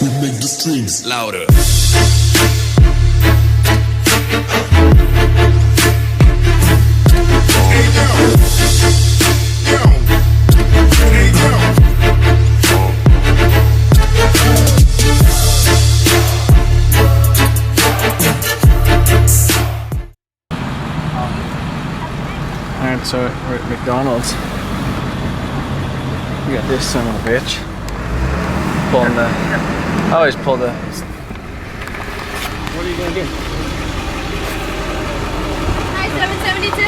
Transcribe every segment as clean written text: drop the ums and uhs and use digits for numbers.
We make the strings louder. Alright, so we're at McDonald's. We got this son of a bitch. Pulling the... I always pull the... What are you gonna do? Hi, 772?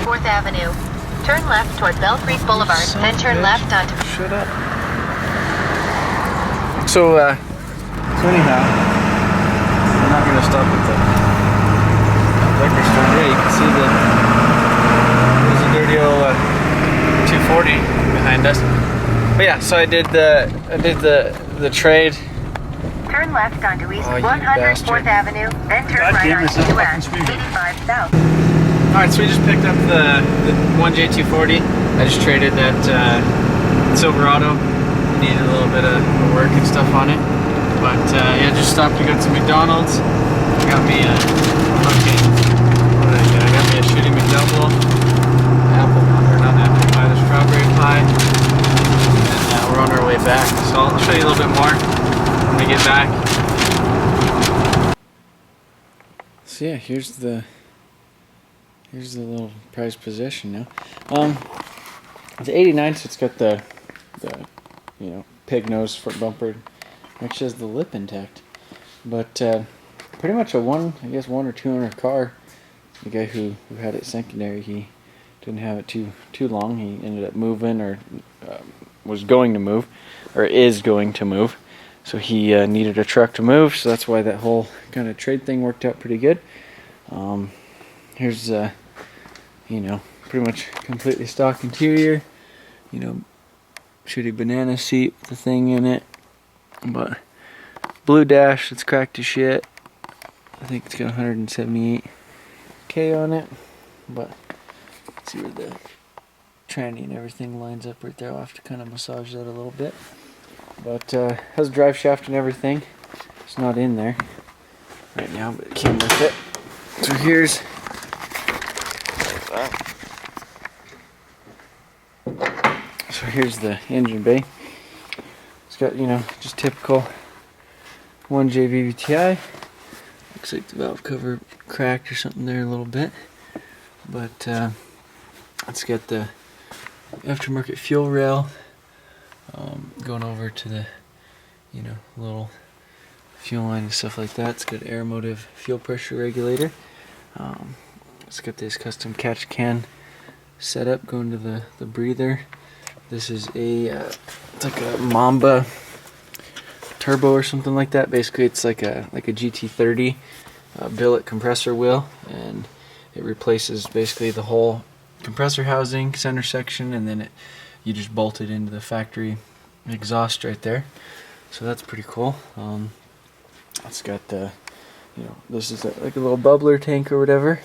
Fourth Avenue. Turn left toward Bell Creek Boulevard, then turn left onto... Shut up. So anyhow, we're not going to stop at the liquor store. Yeah, you can see there's a dirty old 240 behind us. But yeah, so I did the trade. Turn left onto East Oh, 104th Avenue, then turn right onto West 85 South. Alright, so we just picked up the 1J240. I just traded that Silverado. Needed a little bit of work and stuff on it. But yeah, just stopped to get some McDonald's. Got me a fucking, what did I get? I got me a shitty McDouble, apple, or not apple pie, the strawberry pie. And we're on our way back. So I'll show you a little bit more when we get back. So yeah, here's the little prized possession now. It's 89, so it's got the you know, pig nose front bumper, which has the lip intact. But pretty much a one or two owner car. The guy who had it secondary, he didn't have it too long. He ended up moving, or was going to move, or is going to move. So he needed a truck to move. So that's why that whole kind of trade thing worked out pretty good. Here's you know, pretty much completely stock interior. You know, shitty banana seat with the thing in it, but blue dash, it's cracked to shit. I think it's got 178k on it, but let's see where the tranny and everything lines up right there. I'll have to kind of massage that a little bit, but has a drive shaft and everything. It's not in there right now, but it came with it. So here's the engine bay. It's got, you know, just typical 1J VVTi. Looks like the valve cover cracked or something there a little bit, but it's got the aftermarket fuel rail going over to the, you know, little fuel line and stuff like that. It's got Aeromotive fuel pressure regulator. It's got this custom catch can setup going to the breather. This is it's like a Mamba turbo or something like that. Basically, it's like a GT30 billet compressor wheel, and it replaces basically the whole compressor housing, center section, and then you just bolt it into the factory exhaust right there. So that's pretty cool. It's got the, you know, this is like a little bubbler tank or whatever.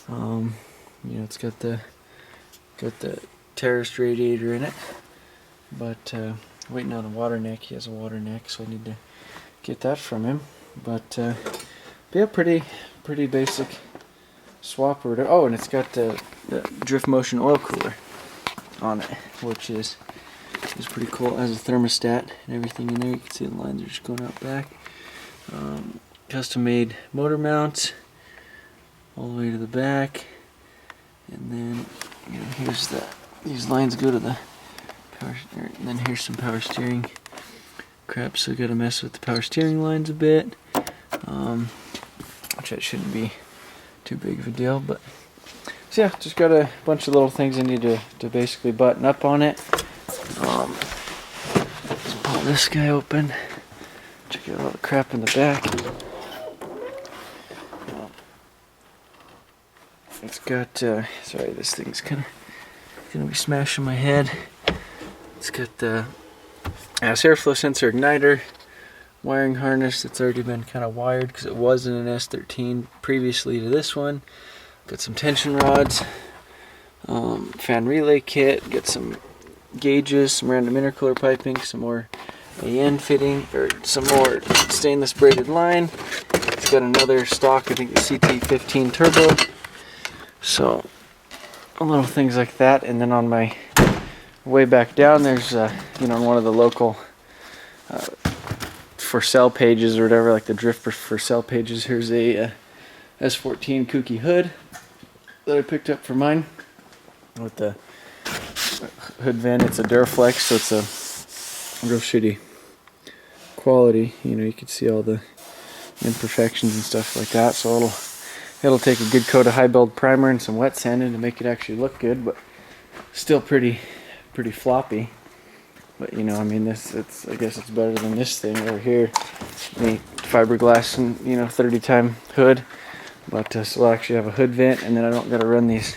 You know, it's got the Terrace radiator in it, but waiting on a water neck. He has a water neck, so I need to get that from him. But yeah, pretty basic swap or whatever. Oh, and it's got the drift motion oil cooler on it, which is pretty cool. It has a thermostat and everything in there. You can see the lines are just going out back. Custom made motor mounts all the way to the back, and then, you know, here's these lines go to the power, and then here's some power steering crap, so gotta mess with the power steering lines a bit, which that shouldn't be too big of a deal. But so yeah, just got a bunch of little things I need to basically button up on it. Let's pull this guy open, check out all the crap in the back. It's got sorry, this thing's kind of gonna be smashing my head. It's got the airflow sensor igniter, wiring harness that's already been kind of wired because it was in an S13 previously to this one. Got some tension rods, fan relay kit, got some gauges, some random intercooler piping, some more AN fitting, or some more stainless braided line. It's got another stock, I think the CT15 turbo. So little things like that. And then on my way back down, there's you know, one of the local for sale pages or whatever, like the drift for sale pages. Here's a S14 kooky hood that I picked up for mine with the hood vent. It's a Duraflex, so it's a real shitty quality. You know, you can see all the imperfections and stuff like that. So it'll take a good coat of high build primer and some wet sanding to make it actually look good, but still pretty floppy. But you know, I mean, I guess it's better than this thing over here, the fiberglass and, you know, 30 time hood. But so we'll actually have a hood vent, and then I don't got to run these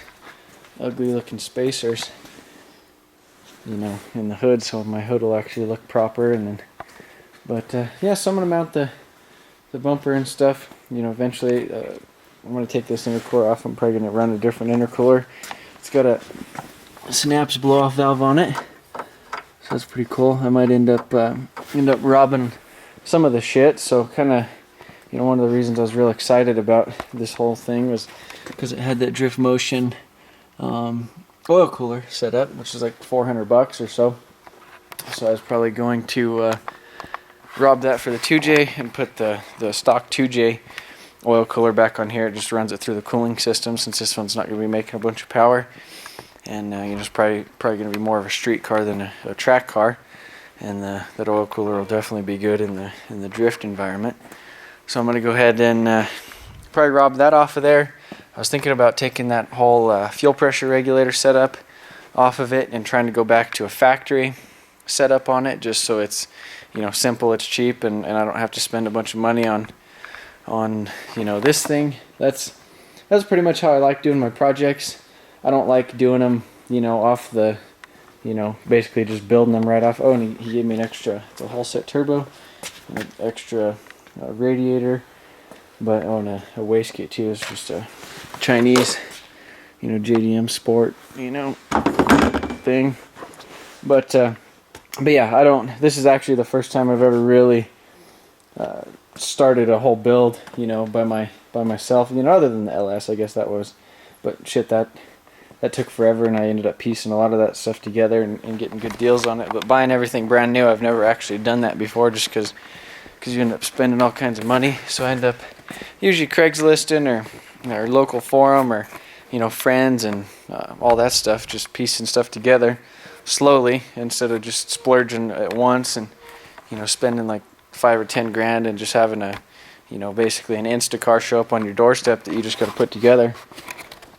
ugly looking spacers, you know, in the hood, so my hood will actually look proper. And then, but yeah, so I'm gonna mount the bumper and stuff. You know, eventually I'm gonna take this intercooler off. I'm probably gonna run a different intercooler. It's got a snaps blow off valve on it, so that's pretty cool. I might end up robbing some of the shit. So kind of, you know, one of the reasons I was real excited about this whole thing was because it had that drift motion oil cooler set up, which is like $400 or so. So I was probably going to rob that for the 2J and put the stock 2J oil cooler back on here. It just runs it through the cooling system, since this one's not going to be making a bunch of power. And you know, it's probably going to be more of a street car than a track car. And that oil cooler will definitely be good in the drift environment. So I'm going to go ahead and probably rob that off of there. I was thinking about taking that whole fuel pressure regulator setup off of it and trying to go back to a factory setup on it, just so it's, you know, simple, it's cheap, and I don't have to spend a bunch of money on you know, this thing. That's pretty much how I like doing my projects. I don't like doing them, you know, off the, you know, basically just building them right off. Oh, and he gave me an extra, it's a whole set turbo, an extra radiator, but and a wastegate too. It's just a Chinese, you know, JDM Sport, you know, thing. But yeah, this is actually the first time I've ever really started a whole build, you know, by myself, you know, other than the LS, I guess that was. But shit, that took forever, and I ended up piecing a lot of that stuff together and getting good deals on it. But buying everything brand new, I've never actually done that before, just because you end up spending all kinds of money. So I end up usually Craigslisting or local forum, or, you know, friends and all that stuff, just piecing stuff together slowly instead of just splurging at once and, you know, spending like 5 or 10 grand and just having a, you know, basically an Instacar show up on your doorstep that you just got to put together.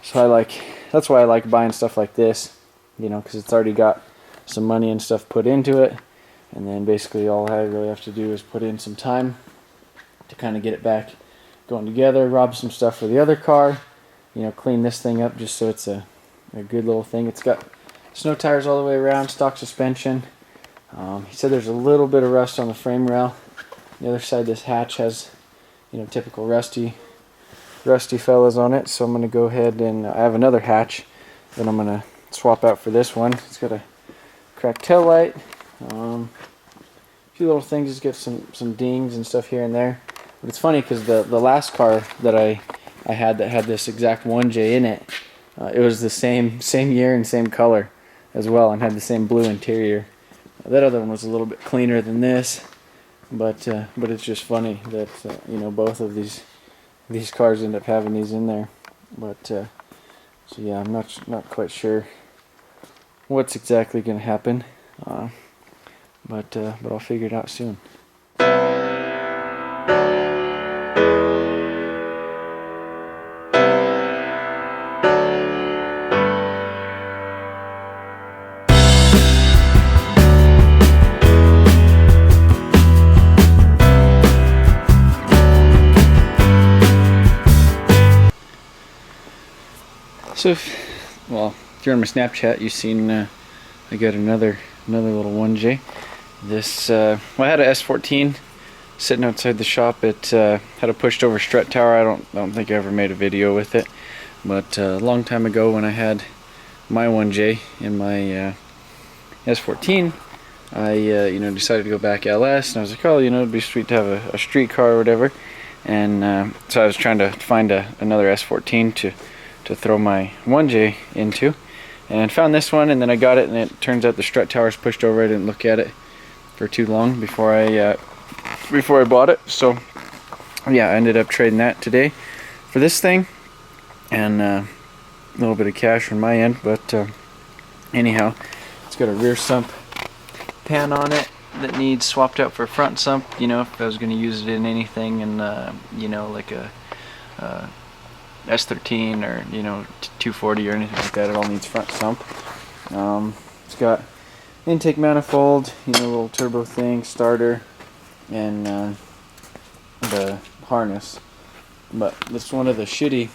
So that's why I like buying stuff like this, you know, because it's already got some money and stuff put into it, and then basically all I really have to do is put in some time to kind of get it back going together, rob some stuff for the other car, you know, clean this thing up just so it's a good little thing. It's got snow tires all the way around, stock suspension. He said there's a little bit of rust on the frame rail. The other side, this hatch has, you know, typical rusty fellas on it. So I'm going to go ahead and I have another hatch that I'm going to swap out for this one. It's got a cracked tail light, a few little things, just get some dings and stuff here and there. But it's funny because the last car that I had that had this exact 1J in it, it was the same year and same color as well, and had the same blue interior. That other one was a little bit cleaner than this, but it's just funny that you know, both of these cars end up having these in there. But so yeah, I'm not quite sure what's exactly going to happen, but I'll figure it out soon. So if you're on my Snapchat, you've seen I got another little 1J. This I had a S14 sitting outside the shop. It had a pushed over strut tower. I don't think I ever made a video with it, but a long time ago when I had my 1J in my S13, I you know, decided to go back LS, and I was like, oh, you know, it'd be sweet to have a street car or whatever. And so I was trying to find another S14 to throw my 1J into, and found this one, and then I got it, and it turns out the strut tower's pushed over. I didn't look at it for too long before I bought it. So yeah, I ended up trading that today for this thing, and a little bit of cash on my end. But anyhow, it's got a rear sump pan on it that needs swapped out for a front sump. You know, if I was going to use it in anything, and you know, like a S13 or, you know, 240 or anything like that, it all needs front sump. It's got intake manifold, you know, little turbo thing, starter, and the harness. But this one of the shitty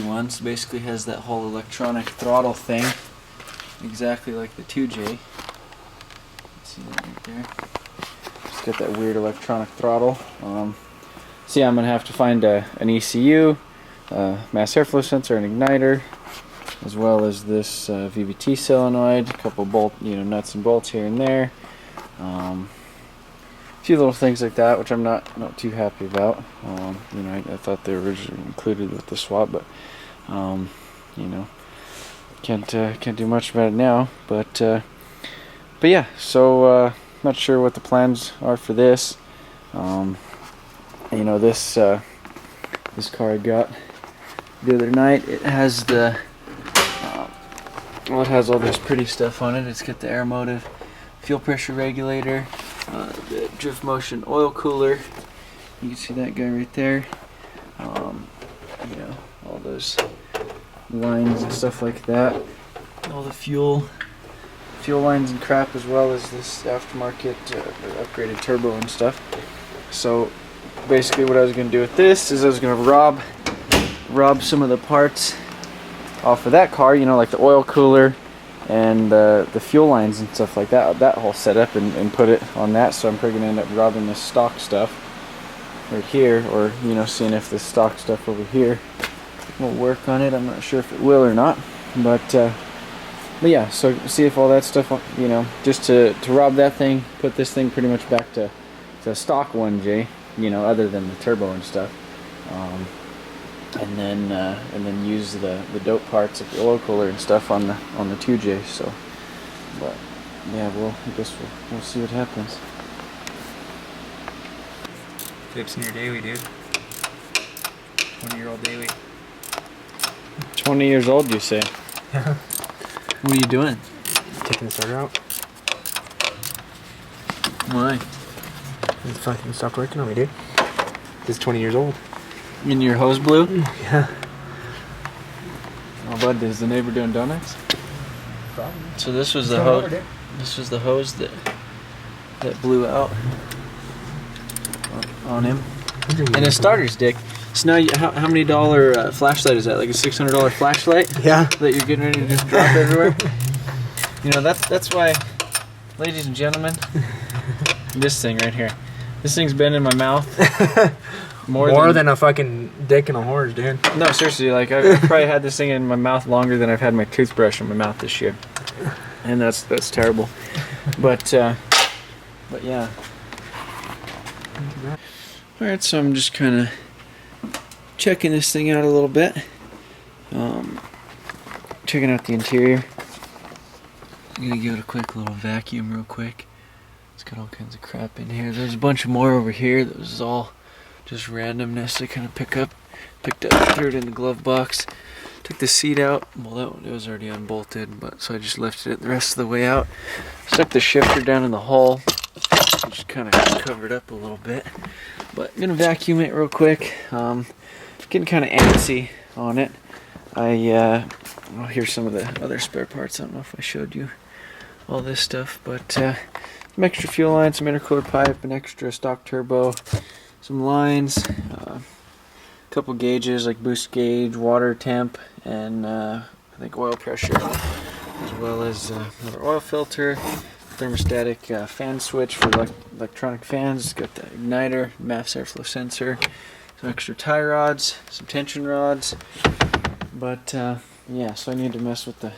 ones basically has that whole electronic throttle thing, exactly like the 2J. See that right there? It's got that weird electronic throttle. So yeah, I'm gonna have to find an ECU, mass airflow sensor, and igniter, as well as this VVT solenoid, a couple nuts and bolts here and there, a few little things like that, which I'm not too happy about. You know, I thought they were originally included with the swap, but you know, can't do much about it now. But yeah, so not sure what the plans are for this. You know, this car I got the other night, it has the well, it has all this pretty stuff on it. It's got the air motive fuel pressure regulator, the drift motion oil cooler. You can see that guy right there. You know, all those lines and stuff like that. All the fuel lines and crap, as well as this aftermarket upgraded turbo and stuff. So basically what I was going to do with this is I was going to rob some of the parts off of that car, you know, like the oil cooler and the fuel lines and stuff like that whole setup, and put it on that. So I'm probably going to end up robbing this stock stuff right here, or, you know, seeing if this stock stuff over here will work on it. I'm not sure if it will or not, but yeah, so see if all that stuff, you know, just to rob that thing, put this thing pretty much back to stock 1J, you know, other than the turbo and stuff, and then use the dope parts of the oil cooler and stuff on the 2J. So, but yeah, I guess we'll see what happens. Fixing your daily, dude. 20-year-old daily. 20 years old, you say? Yeah. What are you doing? Taking the starter out. Why? It fucking stopped working on me, dude. It's 20 years old. And your hose blew? Yeah. Oh, bud, is the neighbor doing donuts? Probably. So this was the hose. This was the hose that blew out on him. And his starter's dick. So now, how many dollar flashlight is that? Like a $600 flashlight? Yeah. That you're getting ready to just drop everywhere? You know, that's why, ladies and gentlemen, this thing right here. This thing's been in my mouth more than a fucking dick and a horse, dude. No, seriously, like I've probably had this thing in my mouth longer than I've had my toothbrush in my mouth this year. And that's terrible. But yeah. Alright, so I'm just kind of checking this thing out a little bit. Checking out the interior. I'm gonna give it a quick little vacuum real quick. It's got all kinds of crap in here. There's a bunch more over here that was all just randomness. I kind of picked up, threw it in the glove box. Took the seat out. Well, it was already unbolted, but so I just lifted it the rest of the way out. Stuck the shifter down in the hole. Just kind of covered up a little bit. But I'm gonna vacuum it real quick. Getting kind of antsy on it. Well, here's some of the other spare parts. I don't know if I showed you all this stuff, but some extra fuel lines, some intercooler pipe, an extra stock turbo, some lines, a couple gauges like boost gauge, water temp, and I think oil pressure, as well as another oil filter, thermostatic fan switch for electronic fans. It's got the igniter, MAFS airflow sensor, some extra tie rods, some tension rods. But yeah, so I need to mess with the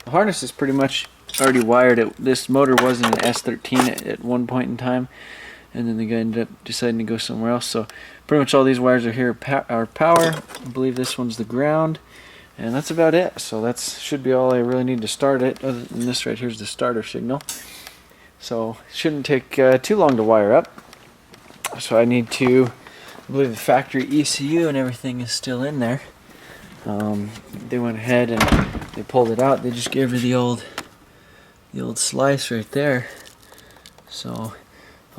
harness. Is pretty much already wired. This motor wasn't an S13 at one point in time, and then the guy ended up deciding to go somewhere else. So pretty much all these wires are here are power. I believe this one's the ground. And that's about it. So that should be all I really need to start it. Other than this right here's the starter signal. So it shouldn't take too long to wire up. So I need to, I believe the factory ECU and everything is still in there. They went ahead and they pulled it out. They just gave me the old slice right there. So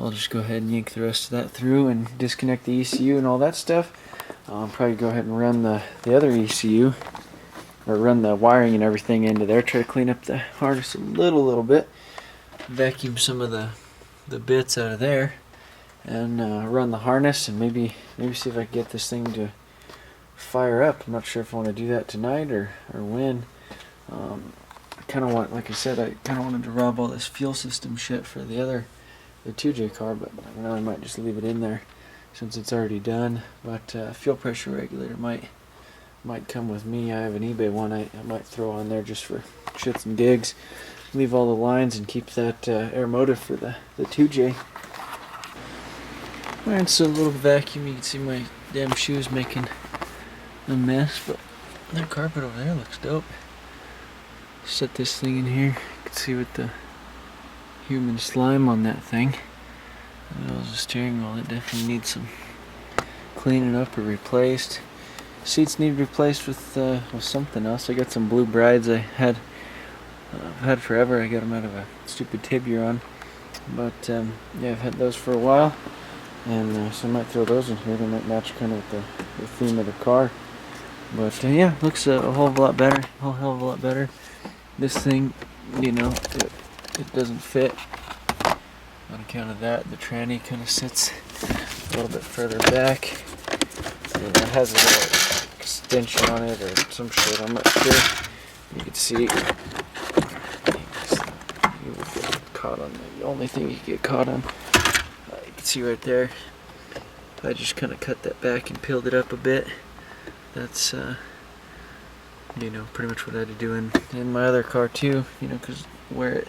I'll just go ahead and yank the rest of that through and disconnect the ECU and all that stuff. I'll probably go ahead and run the other ECU, or run the wiring and everything into there. Try to clean up the harness a little bit, vacuum some of the bits out of there, and run the harness, and maybe see if I can get this thing to fire up. I'm not sure if I want to do that tonight or when. I kind of want, like I said, I kind of wanted to rob all this fuel system shit for the 2J car, but I don't know, I might just leave it in there since it's already done. But fuel pressure regulator might come with me. I have an eBay one I might throw on there just for shits and gigs. Leave all the lines and keep that air motive for the 2J. Alright, so a little vacuum. You can see my damn shoes making a mess, but that carpet over there looks dope. Set this thing in here. You can see with the human slime on that thing. That was the steering wheel. It definitely needs some cleaning up or replaced. Seats need replaced with something else. I got some Blue Brides I've had forever. I got them out of a stupid Tiburon, but yeah, I've had those for a while, and so I might throw those in here. They might match kind of with the theme of the car. But yeah, looks a whole hell of a lot better. This thing, you know, it doesn't fit. On account of that, the tranny kind of sits a little bit further back. And it has a little extension on it or some shit, I'm not sure. You can see you will get caught on the only thing you get caught on. You can see right there. I just kind of cut that back and peeled it up a bit. That's you know, pretty much what I had to do in my other car too, you know, because where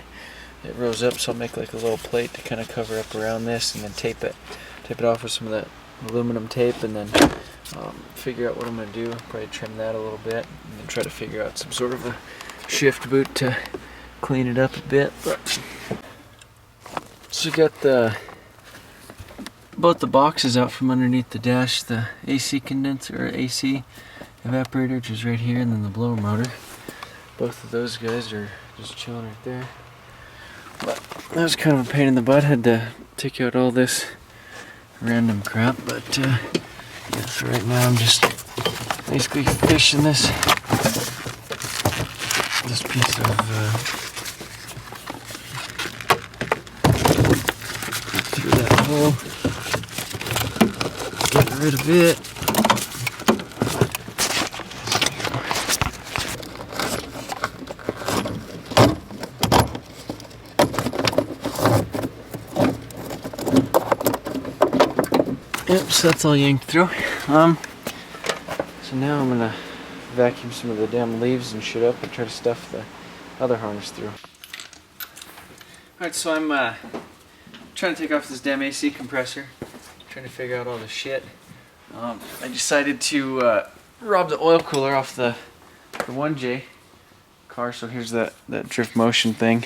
it rose up, so I'll make like a little plate to kind of cover up around this, and then tape it off with some of that aluminum tape, and then figure out what I'm going to do. Probably trim that a little bit, and then try to figure out some sort of a shift boot to clean it up a bit. But so got both the boxes out from underneath the dash, the AC condenser or AC evaporator, which is right here, and then the blower motor. Both of those guys are just chilling right there. But that was kind of a pain in the butt. Had to take out all this random crap, but yeah, so right now I'm just basically fishing this piece of through that hole, getting rid of it. Yep, so that's all yanked through. So now I'm gonna vacuum some of the damn leaves and shit up and try to stuff the other harness through. Alright, so I'm trying to take off this damn AC compressor, trying to figure out all the shit. I decided to rob the oil cooler off the 1J car, so here's that drift motion thing.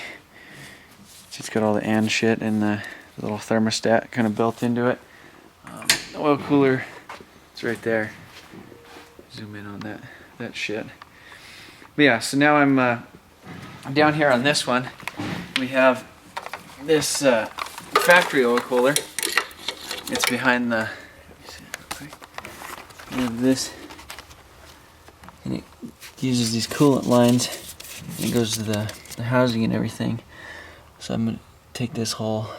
It's got all the and shit and the little thermostat kind of built into it. The oil cooler, it's right there. Zoom in on that shit. But yeah, so now I'm down here on this one. We have this factory oil cooler. It's behind the. We have this, and it uses these coolant lines. And it goes to the housing and everything. So I'm gonna take this whole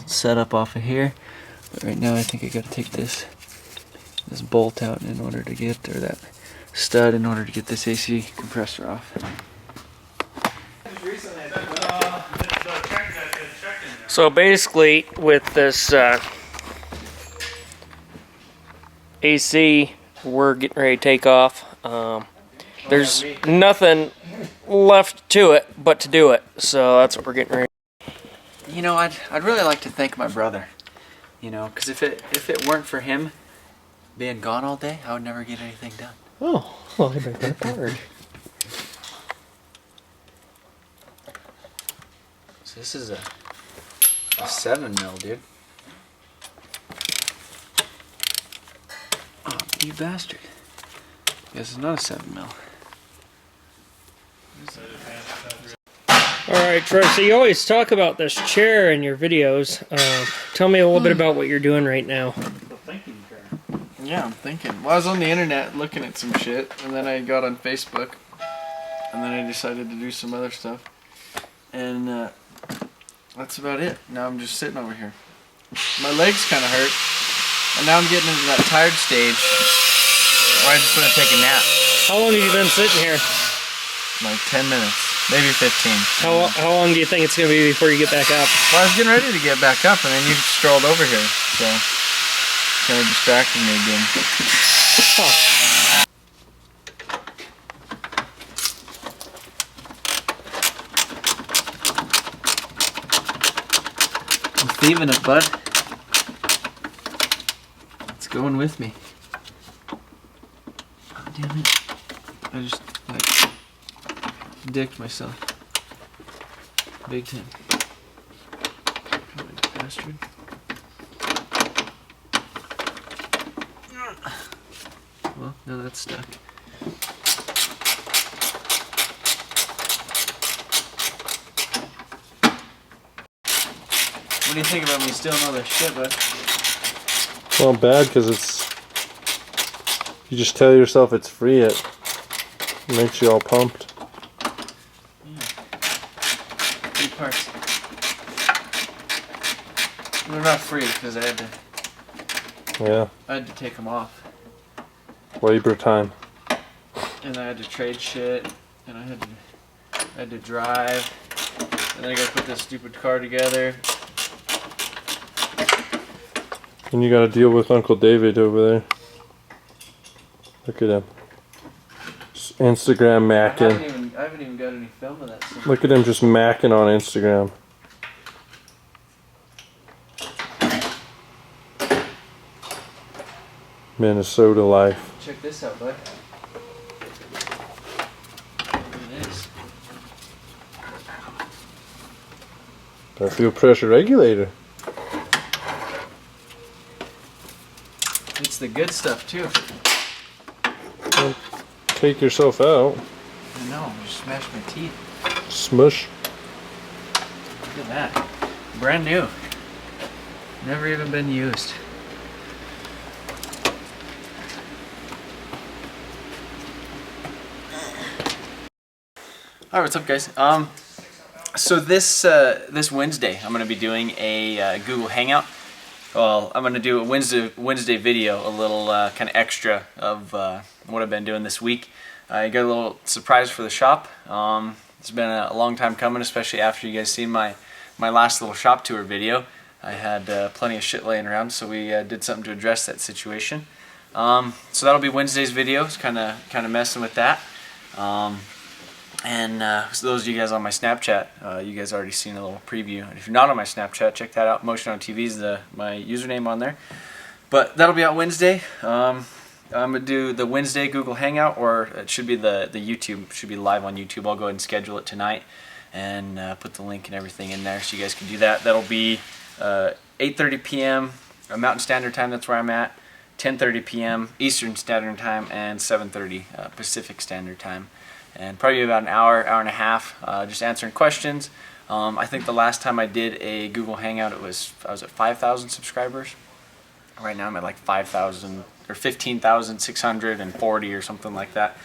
setup off of here. But right now I think I gotta take this bolt out in order to get, or that stud in order to get this AC compressor off. So basically, with this AC, we're getting ready to take off. There's nothing left to it but to do it, so that's what we're getting ready. You know, I'd really like to thank my brother. You know, because if it weren't for him being gone all day, I would never get anything done. Oh, well, I beg that pardon. So this is a 7 mil, dude. Oh, you bastard. Guess it's not a 7 mil. Alright, Troy, so you always talk about this chair in your videos. Tell me a little bit about what you're doing right now. Yeah, I'm thinking. Well, I was on the internet looking at some shit, and then I got on Facebook, and then I decided to do some other stuff. And that's about it. Now I'm just sitting over here. My legs kind of hurt, and now I'm getting into that tired stage where I just want to take a nap. How long have you been sitting here? Like 10 minutes, maybe 15. How long do you think it's going to be before you get back up? Well, I was getting ready to get back up, and then you strolled over here, so kind of distracted me again. Huh. I'm thieving it, bud. It's going with me. Oh, damn it. I just, like, dicked myself. Big time. Come on, you bastard. Well, now that's stuck. What do you think about me stealing all this shit, bud? Well, bad because you just tell yourself it's free. It makes you all pumped. Yeah. 3 parts. They're not free because I had to take them off. Labor time. And I had to trade shit, and I had to drive, and then I gotta put this stupid car together. And you got to deal with Uncle David over there. Look at him. Just Instagram macking. I haven't even got any film of that stuff. Look at him just macking on Instagram. Minnesota life. Check this out, bud. Look at this. I feel pressure regulator. It's the good stuff too. Don't take yourself out. I know, I just smashed my teeth. Smush. Look at that. Brand new. Never even been used. Alright, what's up, guys? So this Wednesday, I'm going to be doing a Google Hangout. Well, I'm going to do a Wednesday video, a little kind of extra of what I've been doing this week. I got a little surprise for the shop. It's been a long time coming, especially after you guys seen my last little shop tour video. I had plenty of shit laying around, so we did something to address that situation. So that'll be Wednesday's video. It's kind of messing with that. So those of you guys on my Snapchat, you guys already seen a little preview. And if you're not on my Snapchat, check that out. Motion on TV is my username on there. But that'll be out Wednesday. I'm gonna do the Wednesday Google Hangout, or it should be the YouTube. It should be live on YouTube. I'll go ahead and schedule it tonight and put the link and everything in there so you guys can do that. That'll be 8:30 p.m. Mountain Standard Time. That's where I'm at. 10:30 p.m. Eastern Standard Time, and 7:30 Pacific Standard Time. And probably about an hour and a half, just answering questions. I think the last time I did a Google Hangout, I was at 5,000 subscribers. Right now I'm at like 5,000 or 15,640 or something like that.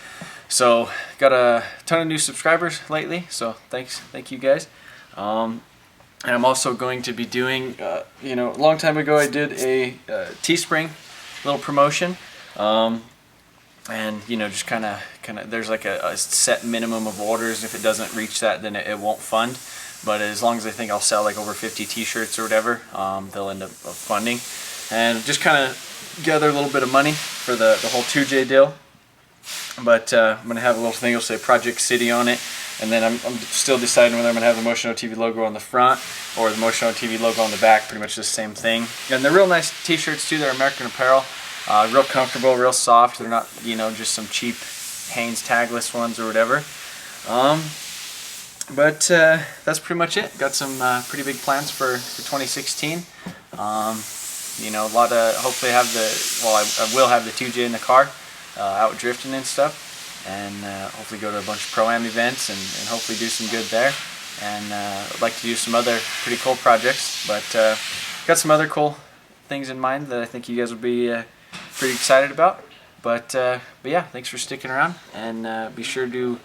So got a ton of new subscribers lately. So thank you guys. And I'm also going to be doing, a long time ago I did a Teespring little promotion. And just kind of there's like a set minimum of orders. If it doesn't reach that, then it won't fund. but as long as I think I'll sell like over 50 t-shirts or whatever, they'll end up funding. And just kind of gather a little bit of money for the whole 2J deal. But I'm going to have a little thing, it'll say Project City on it. And then I'm still deciding whether I'm going to have the Motion TV logo on the front or the Motion TV logo on the back, pretty much the same thing. And they're real nice t-shirts too, they're American Apparel. Real comfortable, real soft. They're not, you know, just some cheap Hanes tagless ones or whatever. But that's pretty much it. Got some pretty big plans for 2016. You know, a lot of, hopefully I will have the 2J in the car, out drifting and stuff. And hopefully go to a bunch of Pro-Am events and hopefully do some good there. And I'd like to do some other pretty cool projects, but got some other cool things in mind that I think you guys will be pretty excited about. But yeah, thanks for sticking around, and be sure to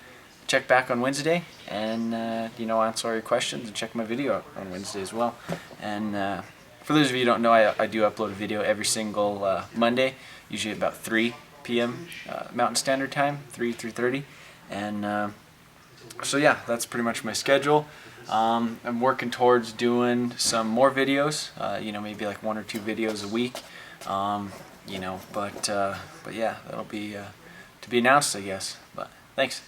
check back on Wednesday and you know, answer all your questions and check my video out on Wednesday as well. And for those of you who don't know, I do upload a video every single Monday, usually about 3 p.m. Mountain Standard Time, 3:30, and so yeah, that's pretty much my schedule. I'm working towards doing some more videos, you know, maybe like 1 or 2 videos a week, you know, but yeah, that'll be to be announced, I guess. But thanks.